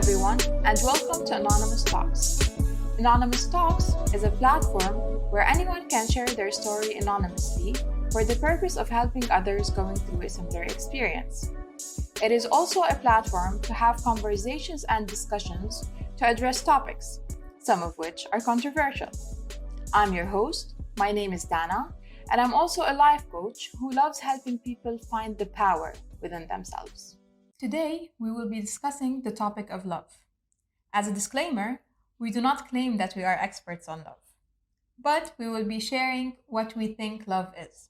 everyone, and welcome to Anonymous Talks. Anonymous Talks is a platform where anyone can share their story anonymously for the purpose of helping others going through a similar experience. It is also a platform to have conversations and discussions to address topics, some of which are controversial. I'm your host, my name is Dana, and I'm also a life coach who loves helping people find the power within themselves. Today, we will be discussing the topic of love. As a disclaimer, we do not claim that we are experts on love, but we will be sharing what we think love is.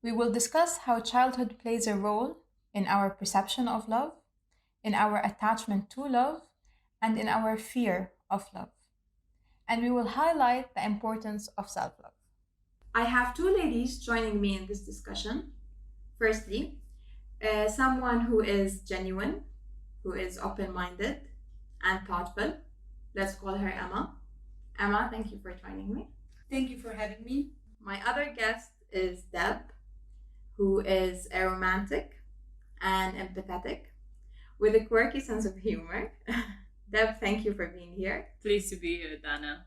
We will discuss how childhood plays a role in our perception of love, in our attachment to love, and in our fear of love. And we will highlight the importance of self love. I have two ladies joining me in this discussion. Firstly, someone who is genuine, who is open-minded and thoughtful. Let's call her Emma. Emma, thank you for joining me. Thank you for having me. My other guest is Deb, who is a romantic and empathetic with a quirky sense of humor. Deb, thank you for being here. Pleased to be here, Dana.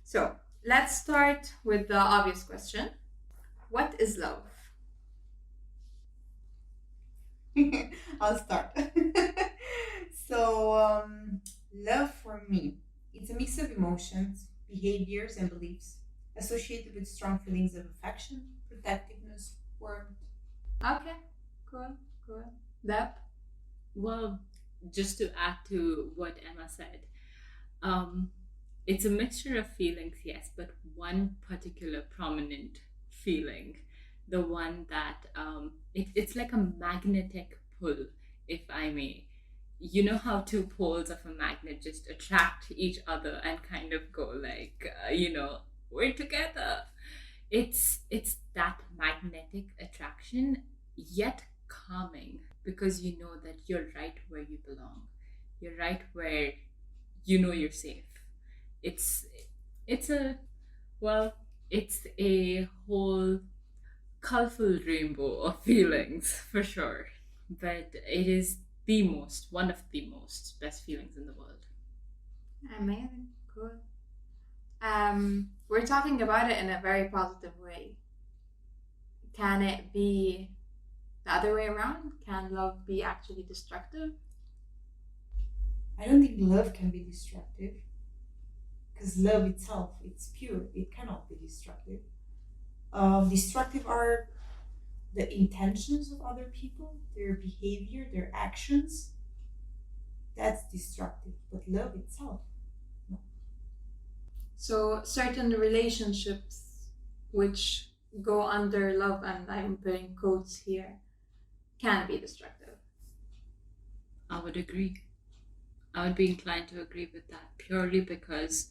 So, let's start with the obvious question. What is love? I'll start. Love for me, it's a mix of emotions, behaviors, and beliefs associated with strong feelings of affection, protectiveness, warmth. Okay, cool. Deb? Well, just to add to what Emma said, it's a mixture of feelings, yes, but one particular prominent feeling, the one that it's like a magnetic pull, if I may. You know how two poles of a magnet just attract each other and kind of go like, we're together. It's that magnetic attraction, yet calming, because you know that you're right where you belong. You're right where you know you're safe. It's a whole colorful rainbow of feelings for sure, but it is one of the most best feelings in the world. Amazing, cool. We're talking about it in a very positive way. Can it be the other way around? Can love be actually destructive? I don't think love can be destructive, because love itself, it's pure. It cannot be destructive. Destructive are the intentions of other people, their behavior, their actions. That's destructive. But love itself, no. So certain relationships which go under love, and I'm putting quotes here, can be destructive. I would agree. I would be inclined to agree with that, purely because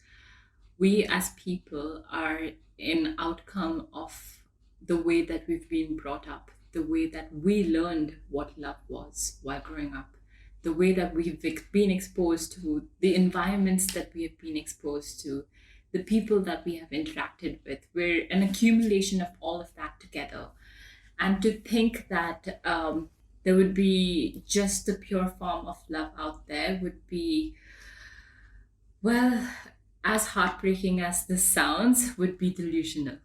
we as people are an outcome of the way that we've been brought up, the way that we learned what love was while growing up, the way that we've been exposed to, the environments that we have been exposed to, the people that we have interacted with. We're an accumulation of all of that together. And to think that there would be just the pure form of love out there would be, well, as heartbreaking as this sounds, would be delusional,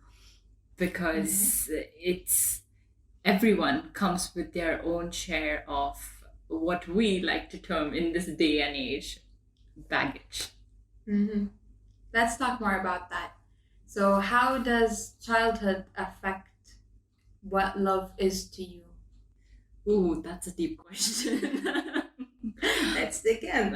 because it's everyone comes with their own share of what we like to term in this day and age baggage. Mm-hmm. Let's talk more about that. So how does childhood affect what love is to you? Ooh, that's a deep question. Let's dig in.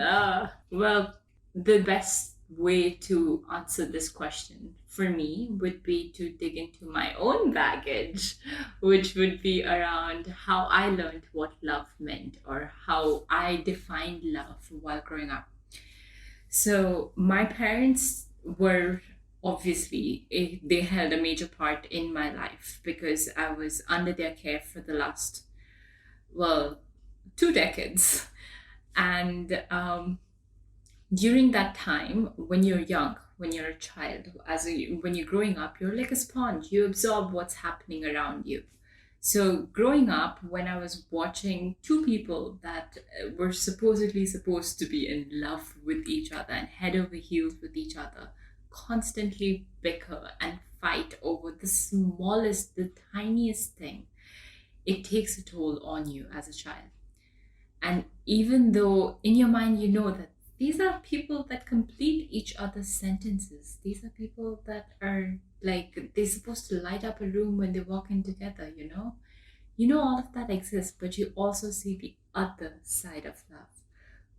Well, the best way to answer this question for me would be to dig into my own baggage, which would be around how I learned what love meant, or how I defined love while growing up. So my parents were obviously, they held a major part in my life, because I was under their care for the last 2 decades. And during that time, when you're young, when you're a child, when you're growing up, you're like a sponge. You absorb what's happening around you. So growing up, when I was watching two people that were supposedly supposed to be in love with each other and head over heels with each other, constantly bicker and fight over the smallest, the tiniest thing, it takes a toll on you as a child. And even though in your mind you know that these are people that complete each other's sentences, these are people that are like, they're supposed to light up a room when they walk in together, you know? You know all of that exists, but you also see the other side of love,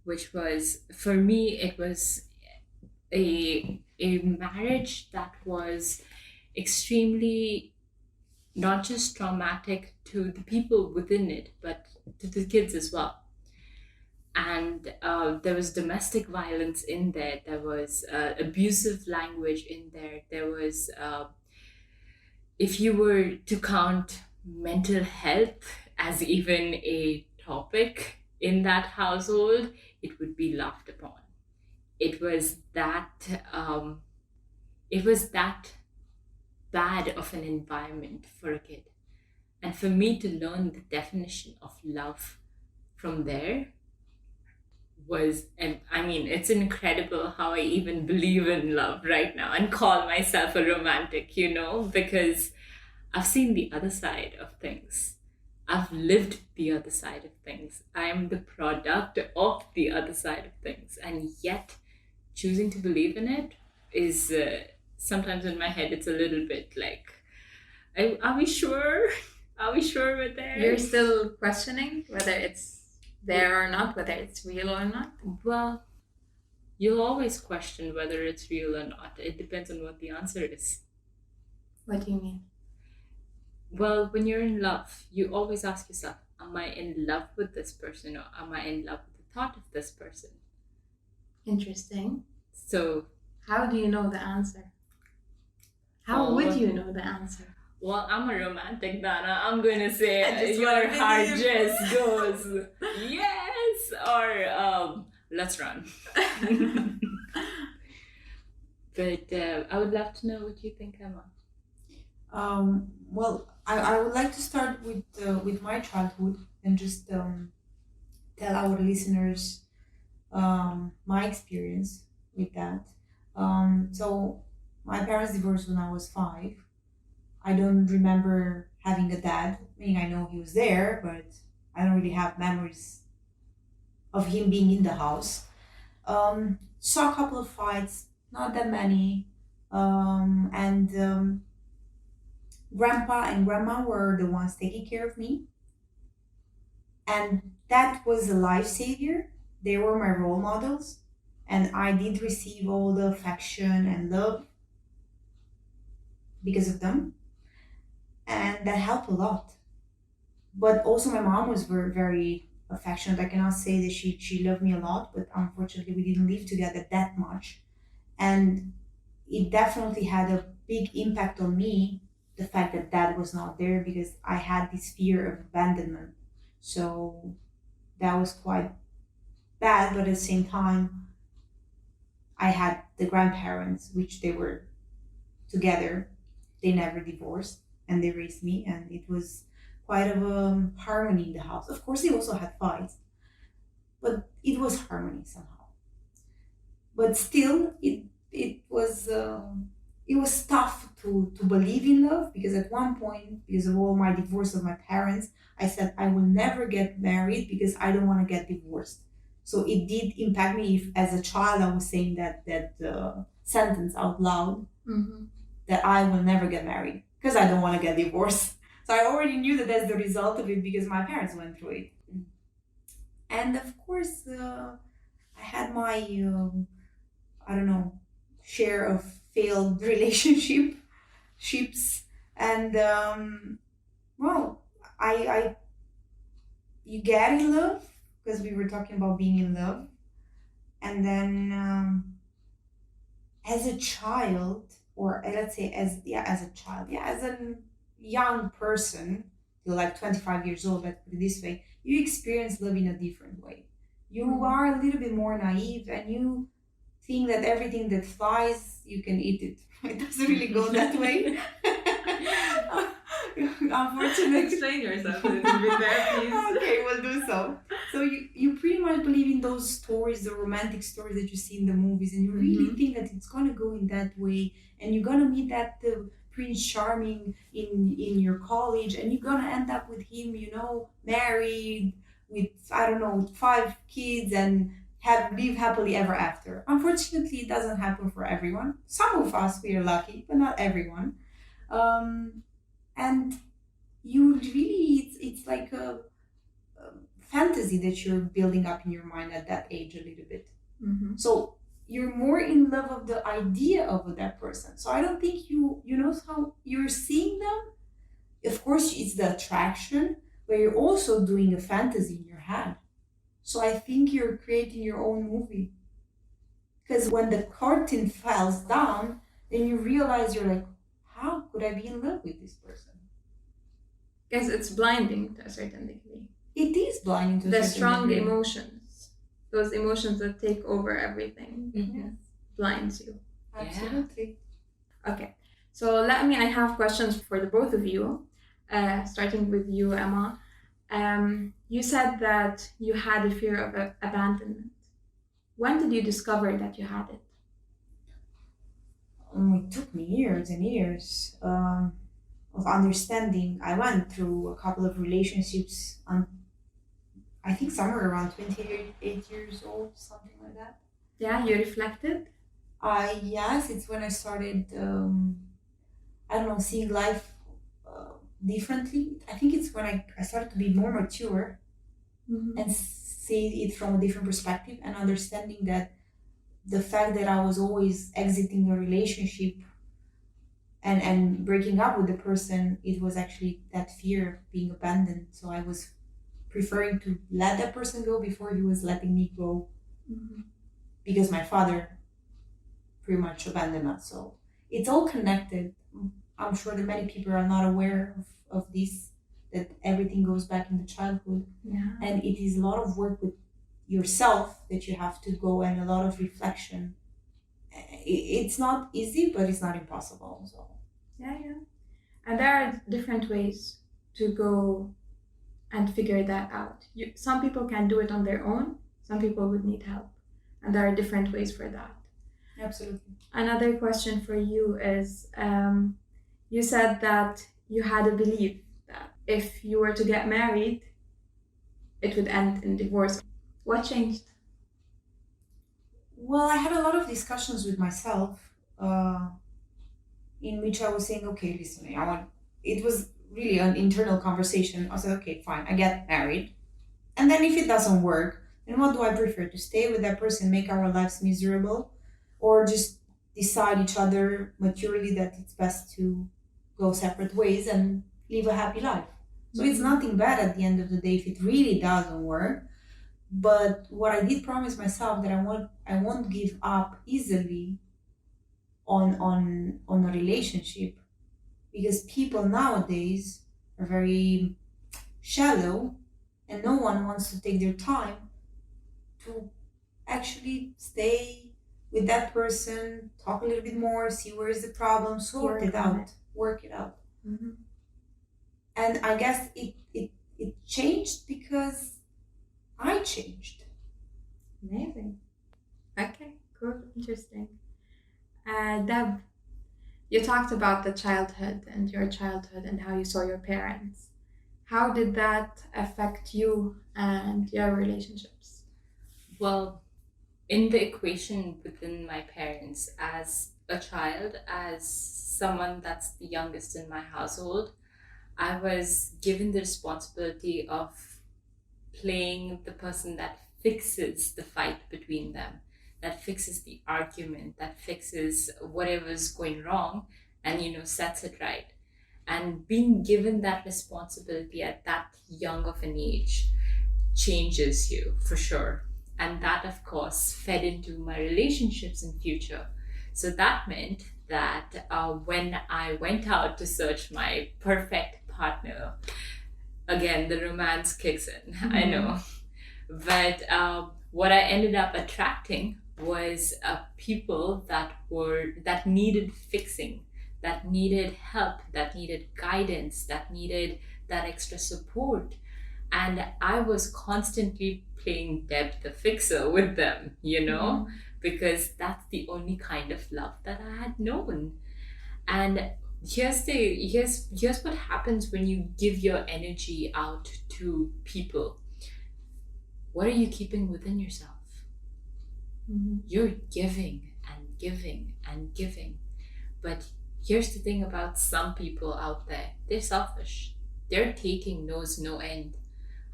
which was, for me, it was a marriage that was extremely not just traumatic to the people within it, but to the kids as well. And there was domestic violence in there. There was abusive language in there. There was, if you were to count mental health as even a topic in that household, it would be laughed upon. It was that um, it was that bad of an environment for a kid. And for me to learn the definition of love from there was, and I mean, it's incredible how I even believe in love right now and call myself a romantic, you know, because I've seen the other side of things. I've lived the other side of things. I'm the product of the other side of things. And yet, choosing to believe in it is sometimes in my head, it's a little bit like, are we sure? Are we sure we're there? You're still questioning whether it's there or not, whether it's real or not? Well, you'll always question whether it's real or not. It depends on what the answer is. What do you mean? Well, when you're in love, you always ask yourself, am I in love with this person or am I in love with the thought of this person? Interesting. So, How do you know the answer? How would you know the answer? well, I'm a romantic, Dana. I'm going to I say just your wanna heart believe. just goes, yes, or let's run. But I would love to know what you think, Emma. Well, I would like to start with my childhood and just tell our listeners my experience with that. So my parents divorced when I was 5. I don't remember having a dad. I mean, I know he was there, but I don't really have memories of him being in the house. Saw a couple of fights, not that many. And Grandpa and grandma were the ones taking care of me, and that was a life savior. They were my role models, and I did receive all the affection and love because of them, and that helped a lot. But also, my mom was very, very affectionate. I cannot say that she loved me a lot, but unfortunately, we didn't live together that much, and it definitely had a big impact on me, the fact that dad was not there, because I had this fear of abandonment. So that was quite bad, but at the same time, I had the grandparents, which they were together. They never divorced, and they raised me, and it was quite of a harmony in the house. Of course, they also had fights, but it was harmony somehow. But still, it was tough to believe in love, because at one point, because of all my divorce of my parents, I said I will never get married because I don't want to get divorced. So it did impact me if, as a child, I was saying that sentence out loud, Mm-hmm. that I will never get married because I don't want to get divorced. So I already knew that that's the result of it because my parents went through it. And of course, I had my, I don't know, share of failed ships. And, well, I you get in love, because we were talking about being in love. And then as a child, or let's say as a child, yeah, as a young person, you're like 25 years old, let's put it this way, you experience love in a different way. You are a little bit more naive, and you think that everything that flies, you can eat it. It doesn't really go that way. Unfortunately. Explain yourself a little bit there, please. Okay, we'll do so. So you pretty much believe in those stories, the romantic stories that you see in the movies, and you really think that it's gonna go in that way, and you're gonna meet that Prince Charming in your college, and you're gonna end up with him, married with, I don't know, 5 kids, and have live happily ever after. Unfortunately, it doesn't happen for everyone. Some of us, we are lucky, but not everyone. And you really, it's like a fantasy that you're building up in your mind at that age a little bit. Mm-hmm. So you're more in love of the idea of that person. So I don't think you know how you're seeing them. Of course, it's the attraction, but you're also doing a fantasy in your head. So I think you're creating your own movie. Because when the curtain falls down, then you realize you're like, how could I be in love with this person? Because it's blinding to a certain degree. It is blinding to a The certain strong degree. emotions, those emotions that take over everything, Mhm. blinds you. Absolutely. Okay, so I have questions for the both of you, starting with you, Emma. You said that you had a fear of abandonment. When did you discover that you had it? It took me years and years of understanding. I went through a couple of relationships. I think somewhere around 28 years old, something like that. Yeah, you reflected? Yes, it's when I started, I don't know, seeing life differently. I think it's when I started to be more mature and see it from a different perspective, and understanding that the fact that I was always exiting a relationship and breaking up with the person, it was actually that fear of being abandoned. So I was preferring to let that person go before he was letting me go, because my father pretty much abandoned us. So it's all connected. I'm sure that many people are not aware of this, that everything goes back into childhood. Yeah. And it is a lot of work with yourself that you have to go, and a lot of reflection. It's not easy, but it's not impossible. So Yeah. And there are different ways to go and figure that out. Some people can do it on their own, some people would need help. And there are different ways for that. absolutely. Another question for you is, you said that you had a belief that if you were to get married, it would end in divorce. What changed? Well, I had a lot of discussions with myself, in which I was saying, okay, listen, it was really an internal conversation. I said, okay, fine, I get married. And then if it doesn't work, then what do I prefer? To stay with that person, make our lives miserable, or just decide each other maturely that it's best to go separate ways and live a happy life? So it's nothing bad at the end of the day if it really doesn't work. But what I did promise myself, that I won't give up easily on a relationship, because people nowadays are very shallow, and no one wants to take their time to actually stay with that person, talk a little bit more, see where is the problem, sort Work it on out, it. work it out. Mm-hmm. And I guess it changed because I changed. Amazing. Okay, cool, interesting. Deb, you talked about the childhood and your childhood and how you saw your parents. How did that affect you and your relationships? Well, in the equation within my parents, as a child, as someone that's the youngest in my household, I was given the responsibility of playing the person that fixes the fight between them, that fixes the argument, that fixes whatever's going wrong, and sets it right. And being given that responsibility at that young of an age changes you for sure. And that, of course, fed into my relationships in future. So that meant that when I went out to search my perfect partner, again, the romance kicks in, I know. But what I ended up attracting was people that needed fixing, that needed help, that needed guidance, that needed that extra support. And I was constantly playing Deb the fixer with them, because that's the only kind of love that I had known. And here's what happens when you give your energy out to people. What are you keeping within yourself? You're giving and giving and giving. But here's the thing about some people out there: they're selfish. Their taking knows no end.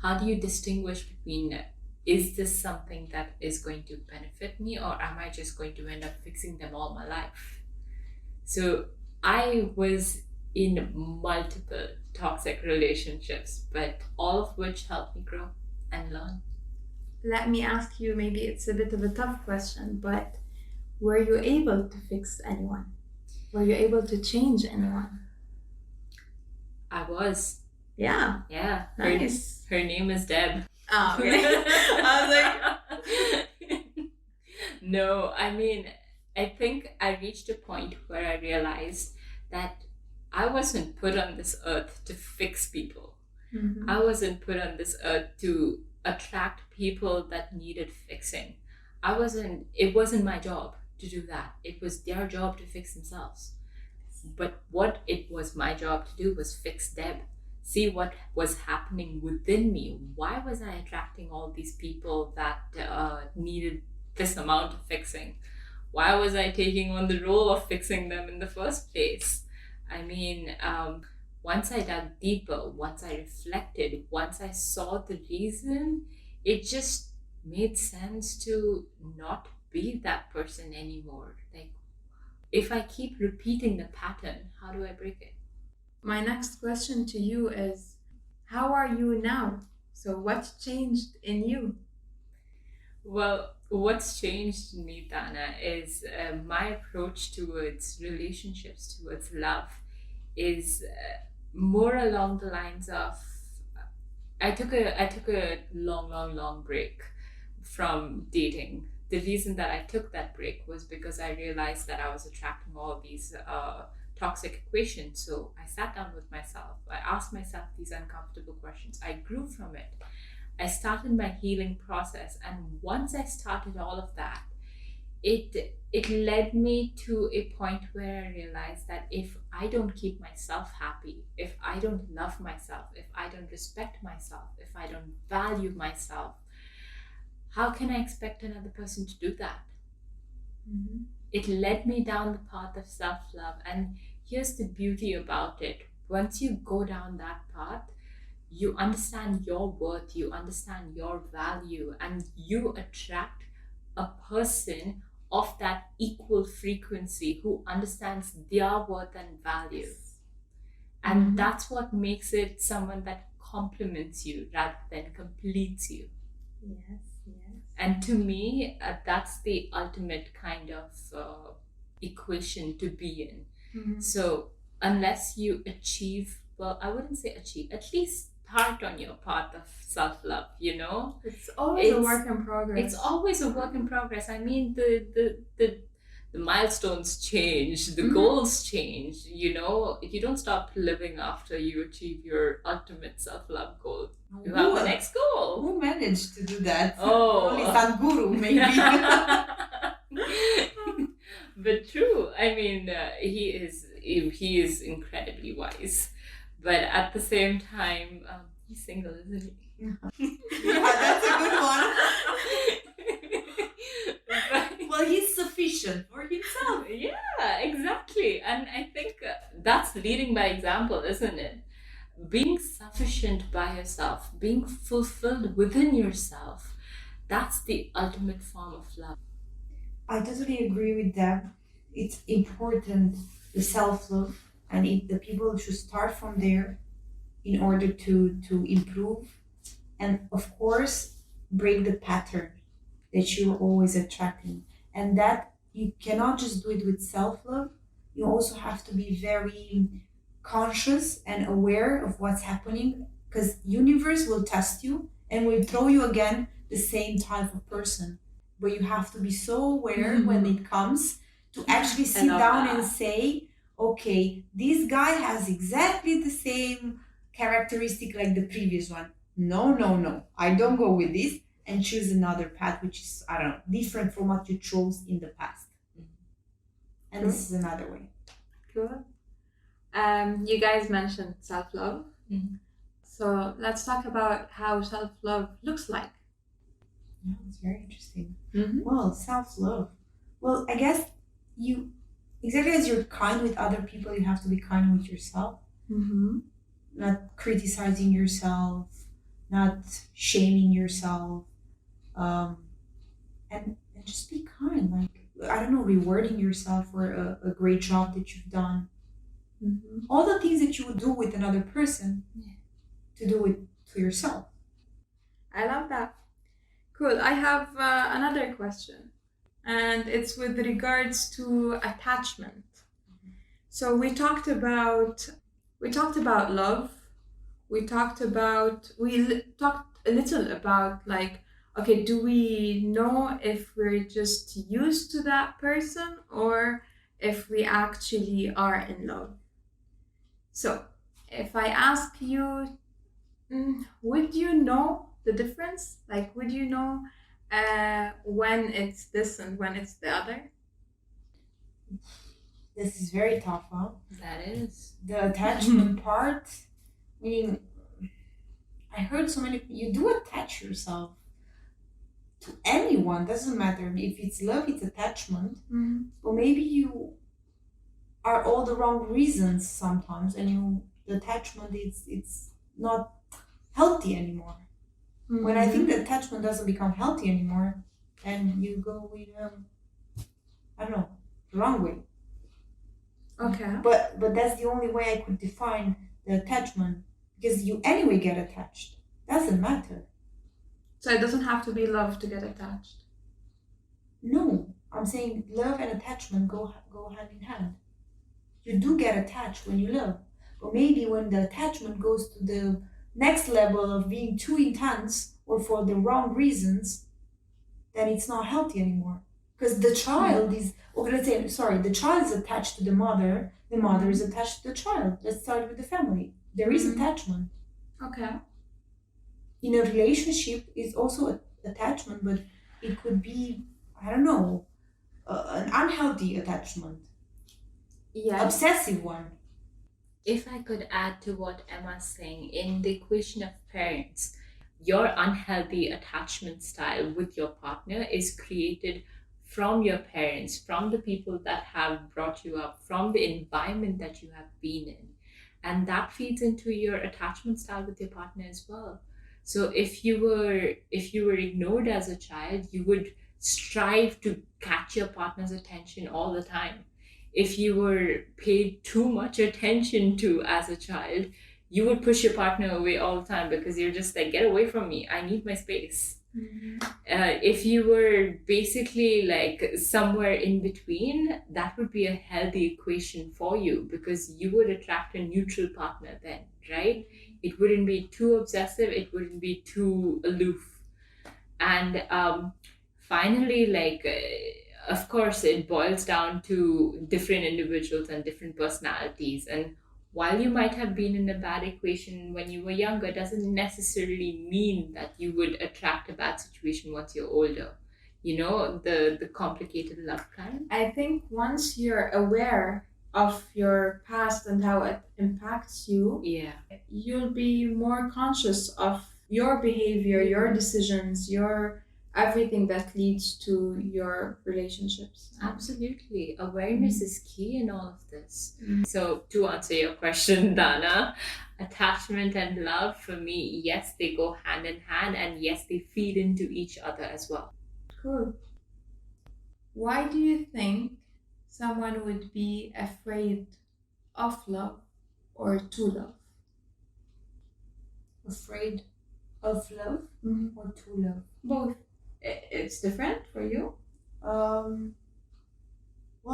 How do you distinguish between, is this something that is going to benefit me, or am I just going to end up fixing them all my life? So I was in multiple toxic relationships, but all of which helped me grow and learn. Let me ask you, maybe it's a bit of a tough question, but were you able to fix anyone? Were you able to change anyone? I was. Yeah. Yeah. Nice. Her name is Deb. Oh, okay. I was like... No, I mean, I think I reached a point where I realized that I wasn't put on this earth to fix people. I wasn't put on this earth to attract people that needed fixing. It wasn't my job to do that. It was their job to fix themselves. But what it was my job to do was fix Deb. See what was happening within me. Why was I attracting all these people that needed this amount of fixing? Why was I taking on the role of fixing them in the first place? I mean, once I dug deeper, once I reflected, once I saw the reason, it just made sense to not be that person anymore. Like, if I keep repeating the pattern, how do I break it? My next question to you is, how are you now? So what's changed in you? Well, what's changed in me, Dana, is my approach towards relationships, towards love, is more along the lines of, I took a long break from dating. The reason that I took that break was because I realized that I was attracting all these toxic equations. So I sat down with myself. I asked myself these uncomfortable questions. I grew from it. I started my healing process. And once I started all of that, it led me to a point where I realized that if I don't keep myself happy, if I don't love myself, if I don't respect myself, if I don't value myself, how can I expect another person to do that? It led me down the path of self-love. And here's the beauty about it. Once you go down that path, you understand your worth, you understand your value, and you attract a person of that equal frequency who understands their worth and value. And that's what makes it someone that complements you rather than completes you. Yes. And to me, that's the ultimate kind of equation to be in. So unless you achieve, well, I wouldn't say achieve, at least start on your path of self-love, It's always a work in progress. It's always a work in progress. I mean, the milestones change, the goals change, you don't stop living after you achieve your ultimate self-love goal. You have the next goal. Who managed to do that? Oh. Only Sadhguru, maybe. But true. I mean, he is incredibly wise. But at the same time, he's single, isn't he? Yeah, that's a good one. Well, he's sufficient for himself. Yeah, exactly. And I think that's leading by example, isn't it? Being sufficient by yourself, being fulfilled within yourself, that's the ultimate form of love. I totally agree with that. It's important, the self-love, and the people should start from there in order to improve, and of course break the pattern that you're always attracting. And that you cannot just do it with self-love. You also have to be very conscious and aware of what's happening, because universe will test you and will throw you again the same type of person. But you have to be so aware when it comes to actually sit down and say, okay, this guy has exactly the same characteristic like the previous one. No, no, no. I don't go with this and choose another path which is, I don't know, different from what you chose in the past. And Cool. this is another way. Cool. You guys mentioned self-love. Mhm. So let's talk about how self-love looks like. Yeah, it's very interesting. Mm-hmm. Well, self-love. Well, I guess you, exactly as you're kind with other people, you have to be kind with yourself. Mm-hmm. Not criticizing yourself, not shaming yourself, and just be kind. Like, I don't know, rewarding yourself for a great job that you've done. Mm-hmm. All the things that you would do with another person, Yeah. to do it to yourself. I love that. Cool. I have another question, and it's with regards to attachment. So we talked about love. We talked a little about, like, okay, do we know if we're just used to that person or if we actually are in love? So if I ask you, would you know the difference? Like, would you know when it's this and when it's the other? This is very tough, huh? That is. The attachment part, meaning, I heard so many, you do attach yourself to anyone, doesn't matter if it's love, it's attachment. Mm-hmm. But maybe you are all the wrong reasons sometimes, and the attachment it's not healthy anymore. When I think the attachment doesn't become healthy anymore, and you go with I don't know, the wrong way. Okay. But that's the only way I could define the attachment, because you anyway get attached. Doesn't matter. So it doesn't have to be love to get attached. No, I'm saying love and attachment go hand in hand. You do get attached when you love, but maybe when the attachment goes to the next level of being too intense or for the wrong reasons, then it's not healthy anymore. Because the child is, or let's say, sorry, the child is attached to the mother is attached to the child. Let's start with the family. There is attachment. Okay. In a relationship, is also attachment, but it could be, I don't know, an unhealthy attachment, Yeah. obsessive one. If I could add to what Emma's saying, in the equation of parents, your unhealthy attachment style with your partner is created from your parents, from the people that have brought you up, from the environment that you have been in. And that feeds into your attachment style with your partner as well. So if you were ignored as a child, you would strive to catch your partner's attention all the time. If you were paid too much attention to as a child, you would push your partner away all the time because you're just like, get away from me, I need my space. If you were basically like somewhere in between, that would be a healthy equation for you, because you would attract a neutral partner then, right? It wouldn't be too obsessive, it wouldn't be too aloof. And finally, like, of course, it boils down to different individuals and different personalities. And while you might have been in a bad equation when you were younger, doesn't necessarily mean that you would attract a bad situation once you're older. You know, the complicated love kind. I think once you're aware of your past and how it impacts you, Yeah. you'll be more conscious of your behavior, your decisions, your everything that leads to your relationships. Absolutely. Awareness is key in all of this. So, to answer your question, Dana, attachment and love, for me, yes, they go hand in hand, and yes, they feed into each other as well. Cool. Why do you think someone would be afraid of love or to love? Afraid of love or to love? Both. It's different for you? Well,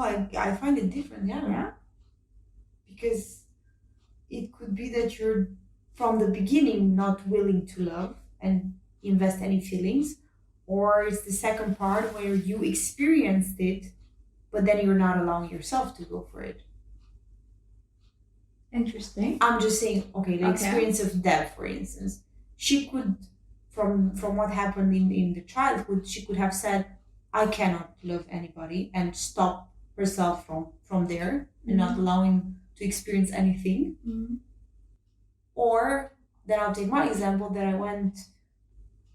I find it different, yeah. Because it could be that you're from the beginning not willing to love and invest any feelings, or it's the second part where you experienced it, but then you're not allowing yourself to go for it. Interesting. I'm just saying, okay, the Okay. experience of death, for instance, she could, from what happened in the childhood, she could have said, I cannot love anybody, and stop herself from there and not allowing to experience anything. Mhm. Or then I'll take my example that I went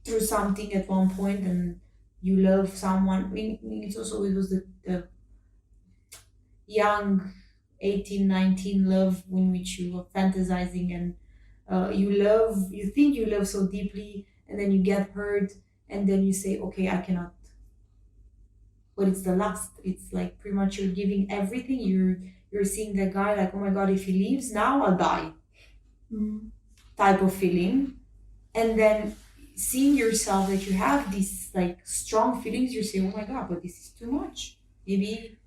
through something at one point and you love someone. I mean, it's also, it was the young 18, 19 love in which you were fantasizing, and you think you love so deeply, and then you get hurt, and then you say, okay, I cannot. But it's the lust. It's like pretty much you're giving everything. You're seeing the guy like, oh my god, if he leaves now, I'll die. Mhm. Type of feeling, and then seeing yourself that you have these like strong feelings, you say, oh my god, but this is too much. Maybe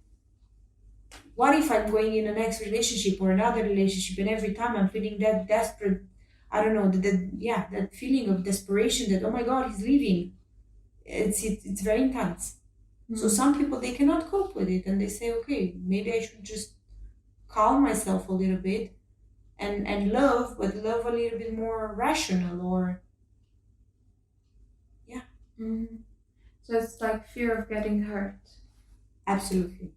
what if I'm going in the next relationship or another relationship, and every time I'm feeling that desperate, I don't know, that feeling of desperation that, oh my god, he's leaving. It's very intense. So some people, they cannot cope with it, and they say, okay, maybe I should just calm myself a little bit and love, but love a little bit more rational, or Mhm. So it's like fear of getting hurt. absolutely.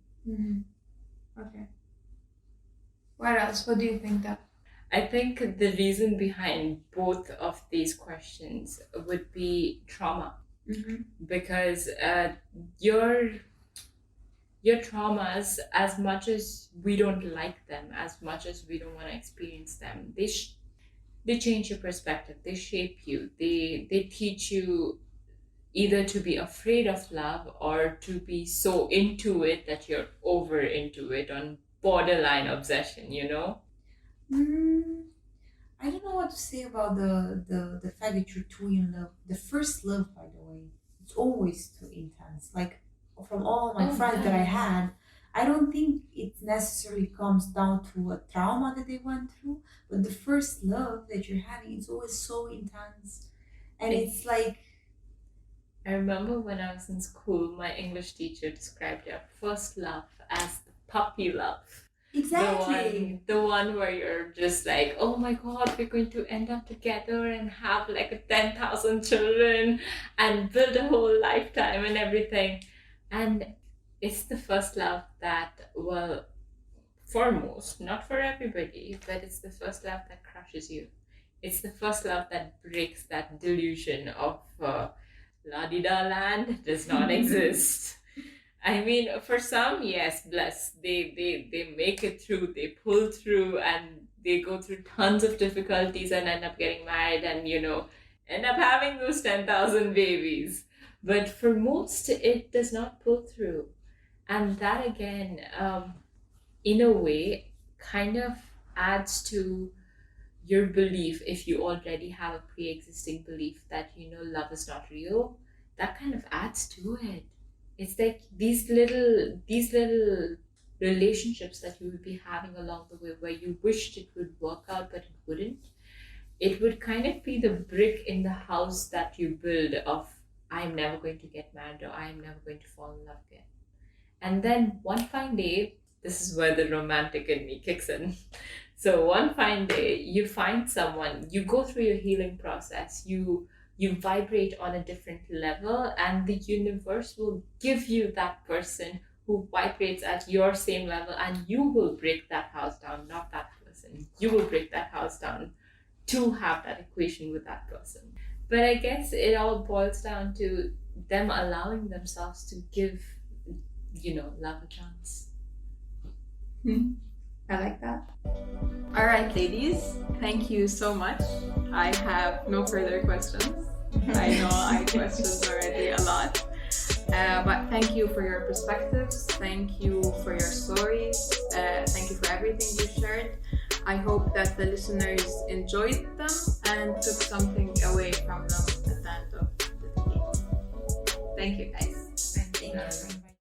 Okay. What else? What do you think that? I think the reason behind both of these questions would be trauma, because your traumas, as much as we don't like them, as much as we don't want to experience them, they change your perspective. They shape you. They teach you either to be afraid of love or to be so into it that you're over into it, on borderline obsession. I don't know what to say about the fact that you're too in love. The first love, by the way, it's always too intense. Like from all my friends that I had, I don't think it necessarily comes down to a trauma that they went through, but the first love that you're having, it's always so intense, and it's like, I remember when I was in school, my English teacher described their first love as the puppy love. exactly. The one where you're just like, oh my god, we're going to end up together and have like 10,000 children and build a whole lifetime and everything. And it's the first love that, well, for most, not for everybody, but it's the first love that crushes you. It's the first love that breaks that delusion of la-di-da land does not exist. I mean, for some, yes, bless, they make it through, they pull through, and they go through tons of difficulties and end up getting married and, end up having those 10,000 babies. But for most, it does not pull through. And that, again, in a way, kind of adds to your belief, if you already have a pre-existing belief that love is not real. That kind of adds to it. It's like these little relationships that you would be having along the way, where you wished it would work out but it wouldn't. It would kind of be the brick in the house that you build of, I'm never going to get married, or I'm never going to fall in love again. And then one fine day, this is where the romantic in me kicks in. So one fine day, you find someone, you go through your healing process, you vibrate on a different level, and the universe will give you that person who vibrates at your same level, and you will break that house down, not that person. You will break that house down to have that equation with that person. But I guess it all boils down to them allowing themselves to give, love a chance. I like that. All right, ladies, thank you so much. I have no further questions. I know I questioned already a lot. But thank you for your perspectives. Thank you for your stories. Thank you for everything you shared. I hope that the listeners enjoyed them and took something away from them at the end of the video. Thank you, guys. Thank you.